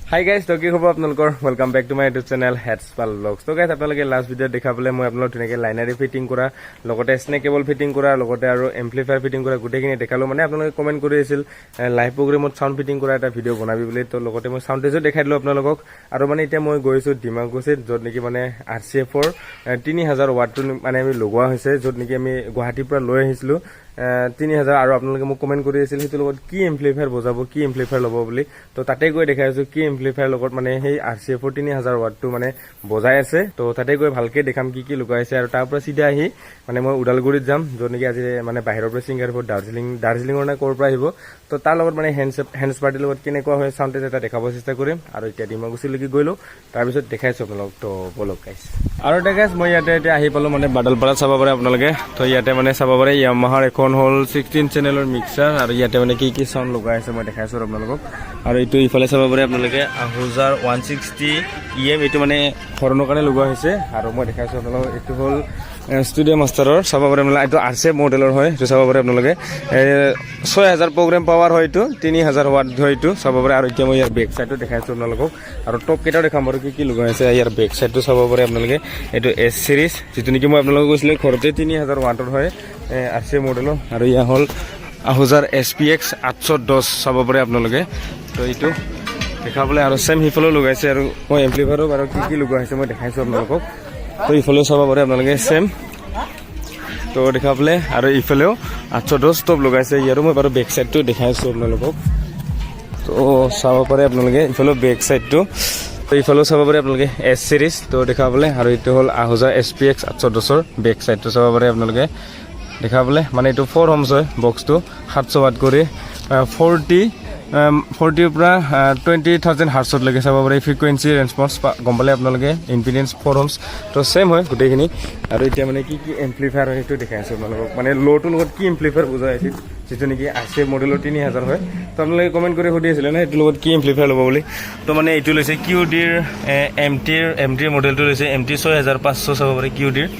Hi guys, to ki khobar apnalokor welcome back to my YouTube channel Hpall vlogs. To guys apnaloke last video dekhapole moi apnalok thuneke LineAary fitting kora logote snake cable fitting kora logote aru amplifier fitting kora gute kini dekhalo mane apnaloke comment kori asil live program sound fitting kora eta video bonabi bole to logote moi sound test dekhai dilo apnalokok aru mane eta moi goisu dimagose jot niki mane Rcf 3000 watt tu mane ami logwa hoise jot niki ami Guwahati pura loi ahislu 3000 আৰু আপোনালোকে মোক comment কৰি আছিল হেতু লগত কি amplifier বজাব কি এমপ্লিফায়াৰ লব বুলি তো তাতে গৈ দেখাইছো কি এমপ্লিফায়াৰ লগত মানে সেই Rcf 3000 watt টো মানে বজাই আছে তো তাতে গৈ ভালকে দেখাম কি কি লগাইছে আৰু তাৰ পৰা সিধা আহি মানে মই উডালগুৰিত যাম যত নেকি আজি মানে বাহিৰৰ পৰা সিঙ্গাৰ ফৰ দাৰ্জিলিঙৰ না কৰ পৰা আহিব তো তাৰ লগত মানে হেণ্ডছ পাৰ্টিৰ লগত কেনেকুৱা হয় সাউণ্ড এটা দেখাব চেষ্টা কৰিম আৰু এতিয়া ডিমাগুচি লাগি গইলো তাৰ পিছত দেখাইছো আপোনালোক তো বলক গাইস আৰু গাইস মই ইয়াতে আহি পালো মানে বাদলপাৰা চাব পাৰে আপোনালোকে তো ইয়াতে মানে চাব পাৰে Yamaha হল 16 চেনেলৰ মিক্সাৰ আৰু ইয়াতে মানে কি সাউন্ড লগাই আছে মই দেখাইছো আপোনালোকক আৰু এইটো ইফালে চাব পাৰে আপোনালোকে Ahuja 160 EM এইটো মানে হৰণৰ কাৰণে লগোৱা হৈছে আৰু মই দেখাইছো আপোনালোকক এইটো হল Studiomasterৰ চাব পাৰে মানে এইটো Rcf মডেলৰ হয় এইটো চাব পাৰে আপোনালোকে 6000 প্ৰগ্ৰাম পাৱাৰ হয় এইটো 3000 ওয়াট হয় এইটো চাব পাৰে আৰু এতিয়া মই ইয়াৰ বেক সাইডটো দেখাইছো আপোনালোকক আৰু টপ কেটাও দেখাম আৰু কি লগাই আছে ইয়াৰ বেক সাইডটো চাব পাৰে আপোনালোকে এইটো S সিৰিজ যেটো নেকি মই আপোনালোকক কৈছিল ঘৰতে 3000 ওয়াটৰ হয় Rcf মডেল আৰু ইয়া হল Ahuja SPX 810 চাব পাৰে আপোনালোকে তো এইটো দেখাবলে আৰু সেম হিফলো লগাইছে আৰু মই এমপ্লিফায়াৰো আৰু কি লগাইছে মই দেখাইছো আপোনালোকক তো ইফালে চাব পাৰে আপোনালোকে সেম তো দেখাবলে আৰু ইফালেও 810 টপ লগাইছে ইয়াৰো মই বাৰু বেক সাইডটো দেখাইছো আপোনালোকক তো চাব পাৰে আপোনালোকে ইফালে বেক সাইডটো তো ইফালে চাব পাৰে আপোনালোকে S সিৰিজ তো দেখাবলে আৰু এইটো হল Ahuja SPX 810 ৰ বেক সাইডটো চাব পাৰে আপোনালোকে দেখাবলে মানে এইটো 4 ohms হয় বক্সটো 700 ওয়াট কৰি 40 পৰা 20000 হাৰ্টছত লাগে চাব পাৰে ফ্ৰিকুৱেন্সি ৰেসপন্স গম্বলে আপোনালোকে ইম্পিডেন্স 4 ohms তো সেম হয় গুটেখিনি আৰু এতিয়া মানে কি এমপ্লিফায়াৰ হয় এইটো দেখাইছো আপোনালোকক মানে লোটো লগত কি এমপ্লিফায়াৰ বুজাই আছে যেটো নেকি Rcf মডেলৰ 3000 হয় তো আপোনালোকে কমেন্ট কৰি সুধি আছিল না এইটো লগত কি এমপ্লিফায়াৰ লব বুলি তো মানে এইটো লৈছে QD-ৰ MT মডেলটো লৈছে MT 6500 চাব পাৰে QD-ৰ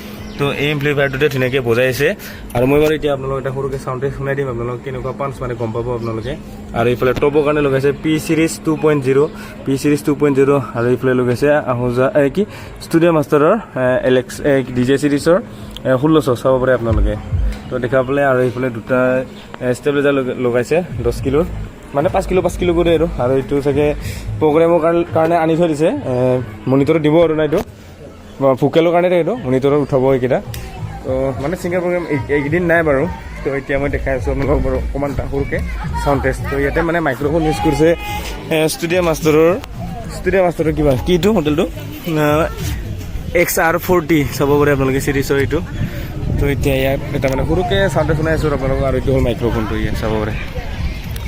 তো এই এমপ্লিফায়াৰটোতে ধুনীয়াকৈ বজাইছে আৰু মই বাৰু এতিয়া আপোনালোকক এটা সৰুকে সাউণ্ড টেষ্ট শুনাই দিম আপোনালোকক কেনেকুৱা পাঞ্চ মানে গম পাব আপোনালোকে আৰু ইফালে টপৰ কাৰণে লগাইছে P series 2.0 আৰু ইফালে লগাইছে Ahuja কি Studiomaster-ৰ LX DJ series-ৰ 1600 চাব পাৰে আপোনালোকে তো দেখাবলে আৰু ইফালে দুটা ষ্টেবিলাইজাৰ লগাইছে 10 কিলো মানে 5 কিলো কৰি আৰু এইটো চাগে প্ৰগ্ৰামৰ কাৰণে আনি থৈ দিছে মনিটৰ দিব আৰু নাইটো ফুকেলৰ কাৰণে এইটো মনিটৰত উঠাব এইকেইটা তো মানে সিঙ্গাৰ প্ৰগ্ৰাম এইদিন নাই বাৰু তো এতিয়া মই দেখাইছো আপোনালোকক বাৰু অকমান সৰুকে সাউণ্ড টেষ্ট তো ইয়াতে মানে মাইক্ৰোফোন ইউজ কৰিছে ষ্টুডিঅ'মাষ্টাৰৰ কিবা কিটো মডেলটো XR40 চাব পাৰে আপোনালোকে সিৰিজৰ এইটো তো এতিয়া ইয়াত এটা মানে সৰুকে সাউণ্ড শুনাই আছো আপোনালোকক আৰু এইটো হল মাইক্ৰোফোনটো ইয়াত চাব পাৰে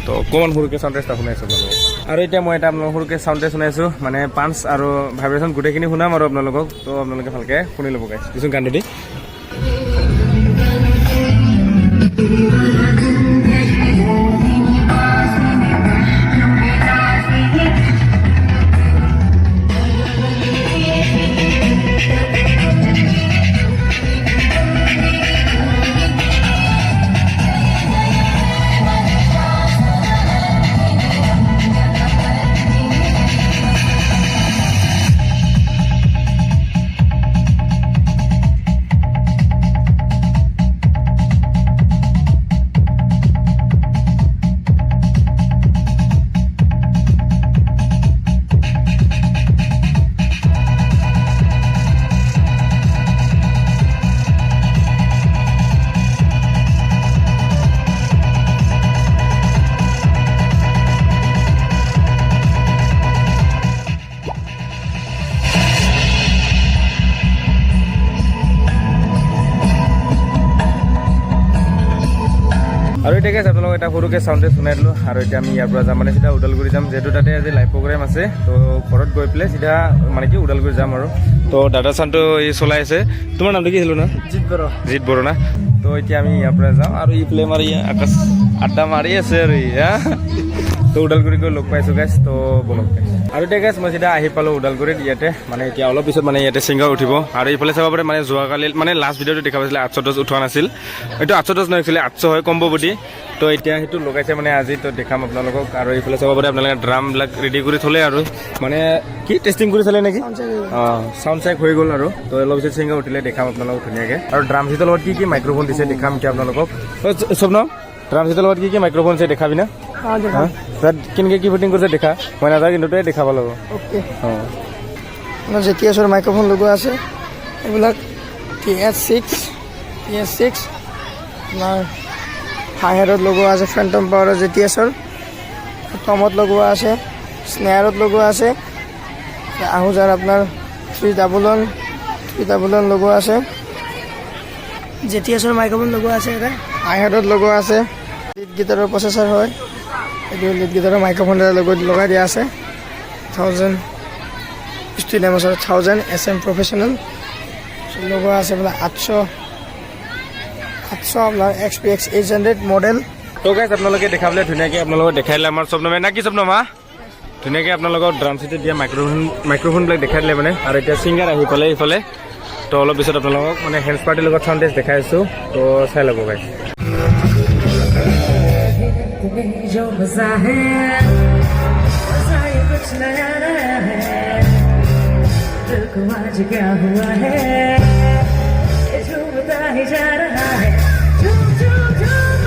তো কোন সৰুকে সাউণ্ড টেষ্ট শুনাইছো আপোনালোকক আৰু এতিয়া মই এটা আপোনালোকক সৰুকে সাউণ্ড টেষ্ট শুনাইছো মানে পাঞ্চ আৰু ভাইব্ৰেচন গুটেখিনি শুনাম আৰু আপোনালোকক তো আপোনালোকে ভালকে শুনি ল'ব গাইছ কিছু গানটো দি আৰু এটা গাইছ আপোনালোকক এটা সৰুকে সাউণ্ড টেষ্ট শুনাই দিলো আৰু এতিয়া আমি ইয়াৰ পৰা যাম মানে সিধা উডালগুৰি যাম যেহেতু তাতে আজি লাইভ প্ৰগ্ৰাম আছে তো ঘৰত গৈ পেলাই সিধা মানে কি উডালগুৰি যাম আৰু তো দাদা চানটো এই চলাই আছে তোমাৰ নামটো কি আছিল না জিত বড়ো না তো এতিয়া আমি ইয়াৰ পৰা যাম আৰু ই প্লে মাৰি আকাশ আড্ডা মাৰি আছে আৰু তো ওদালগুৰিত গৈ লগ পাইছোঁ গাইছ তো বলক আৰু এতিয়া গাইছ মই যেতিয়া আহি পালোঁ ওদালগুৰিত ইয়াতে মানে এতিয়া অলপ পিছত মানে ইয়াতে ছিংগাৰ উঠিব আৰু এইফালে চাব পাৰে মানে যোৱাকালি মানে লাষ্ট ভিডিঅ'টো দেখা পাইছিলে 810 উঠোৱা নাছিল এইটো 810 নহয় একচুৱেলি 800 হয় কম্বো বডি তো এতিয়া সেইটো লগাইছে মানে আজি তো দেখাম আপোনালোকক আৰু এইফালে চাব পাৰে আপোনালোকে ড্ৰামবিলাক ৰেডি কৰি থ'লে আৰু মানে কি টেষ্টিং কৰি চালে নেকি চাউণ্ড চেক হৈ গ'ল আৰু তো অলপ পিছত ছিংগাৰ উঠিলে দেখাম আপোনালোকক ধুনীয়াকৈ আৰু ড্ৰাম চিটৰ লগত কি মাইক্ৰফোন দিছে দেখাম এতিয়া আপোনালোকক চব ন ড্ৰাম চিটৰ লগত কি মাইক্ৰফোন আছে দেখাবি না তাত কেনেকৈ কি ফিটিং কৰিছে দেখা মই নাজানো কিন্তু তই দেখাব লাগিব অ'কে আপোনাৰ JTS মাইক্ৰফোন লগোৱা আছে এইবিলাক TS6 আপোনাৰ হাই হেডত লগোৱা আছে ফেণ্টম পাৱাৰৰ JTS টমত লগোৱা আছে স্নেয়াৰত লগোৱা আছে আহুজাৰ আপোনাৰ 311 লগোৱা আছে JTS মাইক্ৰফোন লগোৱা আছে এটা হাই হেডত লগোৱা আছে লিড গিটাৰৰ প্ৰচেছৰ হয় এইটো লিড গিটাৰৰ মাইক্ৰফোন লগাই দিয়া আছে 1000 Studiomaster 1000 SM প্ৰফেচনেল লগোৱা আছে বোলে 800 আপোনাৰ SPX 800 মডেল তো গাইছ আপোনালোকে দেখাবলৈ ধুনীয়াকৈ আপোনালোকক দেখাই দিলে আমাৰ স্বপ্নমে না কি স্বপ্নমা ধুনীয়াকৈ আপোনালোকক ড্ৰাম চিটত দিয়া মাইক্ৰফোনবিলাক দেখাই দিলে মানে আৰু এতিয়া ছিংগাৰ আহি পালে এইফালে তো অলপ পিছত আপোনালোকক মানে হেণ্ডছ পাৰ্টিৰ লগত চাউণ্ড টেষ্ট দেখাই আছোঁ তো চাই ল'ব গাইছ जो मजा है मजा ये कुछ नया नया है दिल को आज क्या हुआ है ये झूमता ही जा रहा है झूम झूम झूम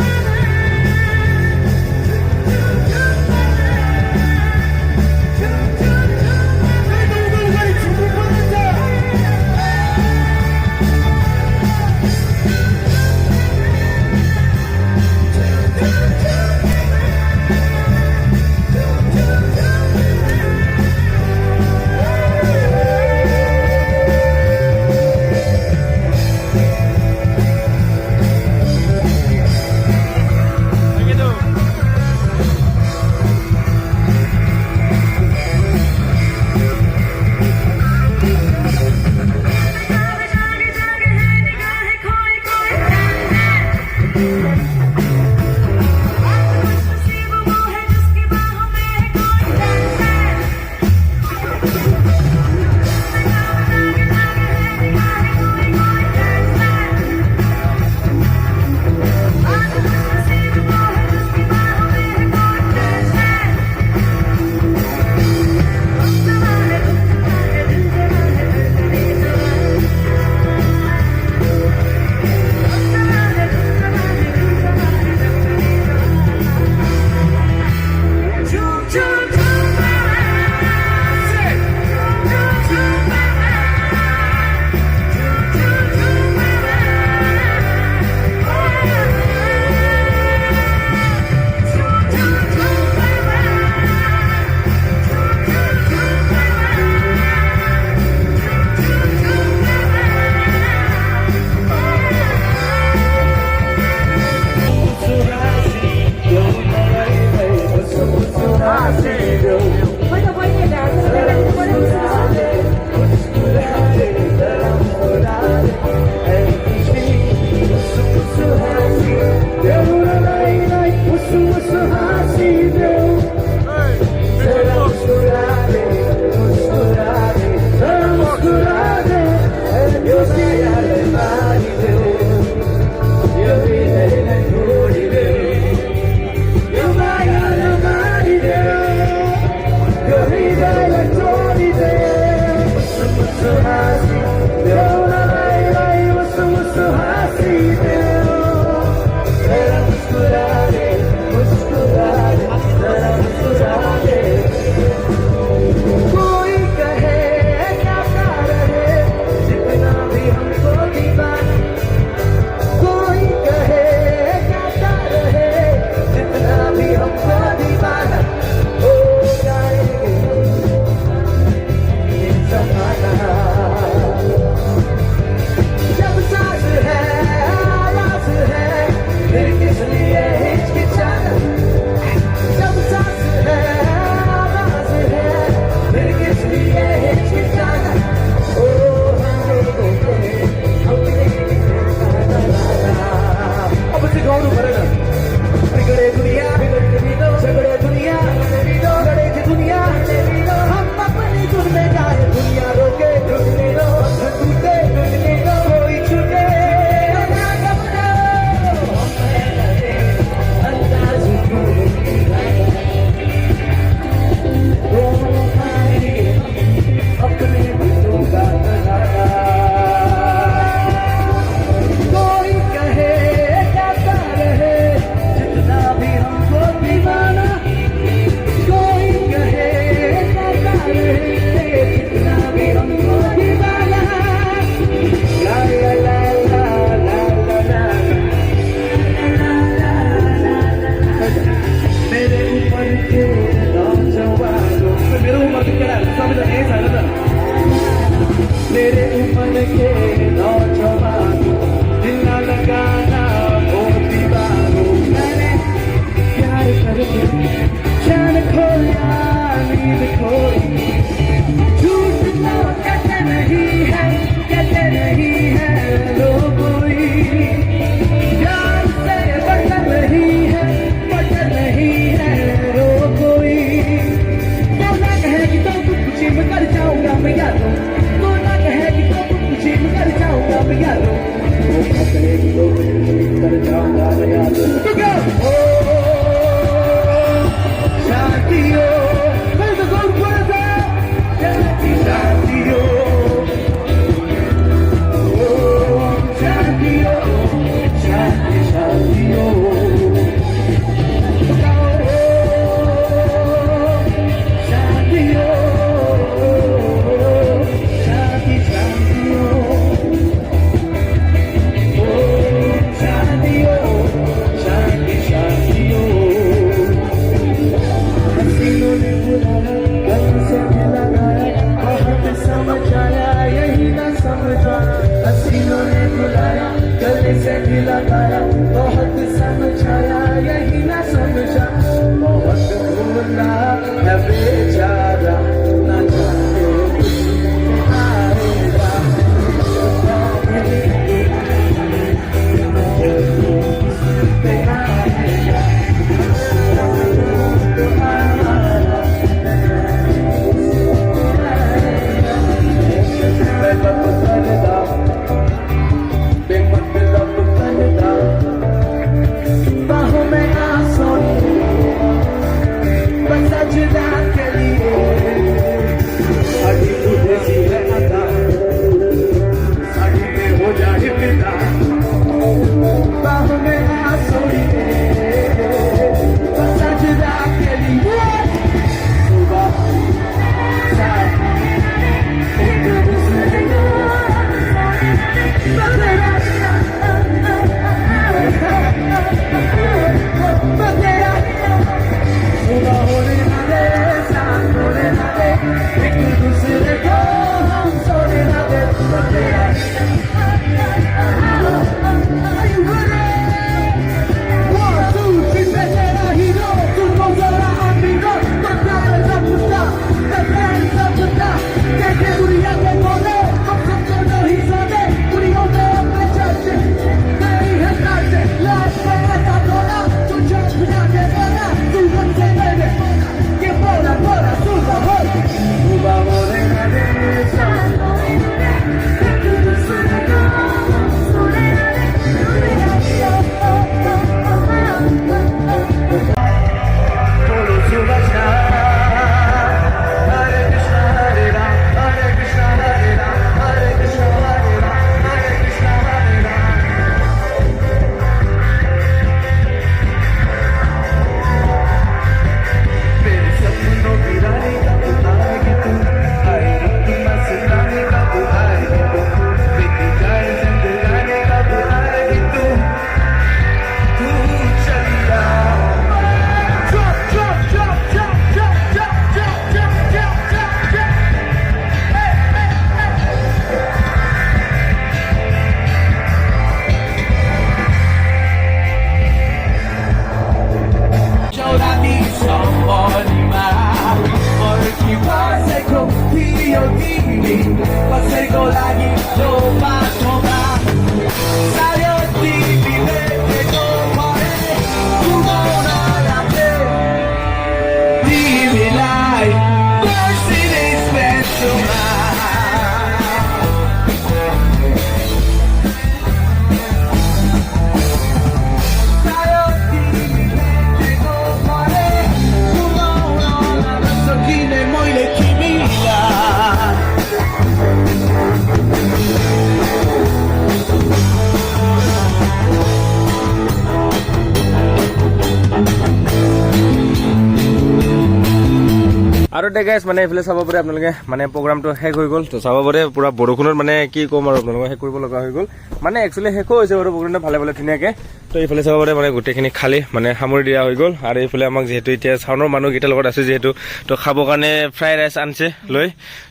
আৰু দে গাইছ মানে এইফালে চাব পাৰে আপোনালোকে মানে প্ৰগ্ৰামটো শেষ হৈ গ'ল তো চাব পাৰে পুৰা বৰষুণত মানে কি ক'ম আৰু আপোনালোকে শেষ কৰিব লগা হৈ গ'ল মানে একচুৱেলি শেষো হৈছে বাৰু প্ৰগ্ৰামটো ভালে ভালে ধুনীয়াকে তো এইফালে চাব পাৰে মানে গোটেইখিনি খালী মানে সামৰি দিয়া হৈ গ'ল আৰু এইফালে আমাক যিহেতু এতিয়া চাউনৰ মানুহকেইটাৰ লগত আছে যিহেতু তো খাবৰ কাৰণে ফ্ৰাইড ৰাইচ আনিছে লৈ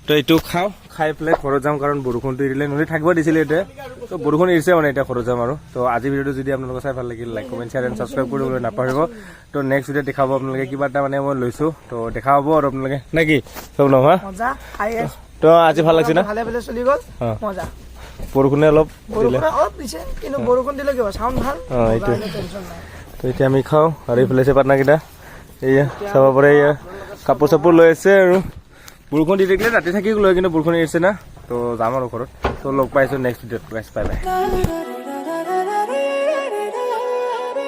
তো এইটো খাওঁ খাই পেলাই ঘৰত যাম কাৰণ বৰষুণটো এৰিলে নদী থাকিব দিছিলে এতিয়া তো বৰষুণ এৰিছে মানে এতিয়া ঘৰত যাম আৰু তো আজি ভিডিঅ'টো যদি আপোনালোকে চাই ভাল লাগিল like comment share and subscribe কৰিবলৈ নাপাহৰিব তো নেক্সট ভিডিঅ' দেখাব আপোনালোকে কিবা এটা মানে মই লৈছোঁ তো দেখা হ'ব আৰু আপোনালোকে নে কি চব নহয় তো আজি ভাল লাগিছে না ভালে ভালে চলি গ'ল মজা বৰষুণে অলপ দিছে কিন্তু বৰষুণ দিলে কিবা চাউণ্ড ভাল এইটো তো এতিয়া আমি খাওঁ আৰু এইফালে আছে পাটনাকেইটা এয়া চাব পাৰে এয়া কাপোৰ চাপোৰ লৈ আছে আৰু বৰষুণ দি থাকিলে ৰাতি থাকি লৈ কিন্তু বৰষুণ এৰিছে না তো যাম আৰু ঘৰত তো লগ পাইছোঁ নেক্সট ভিডিঅ'ত বাই বাই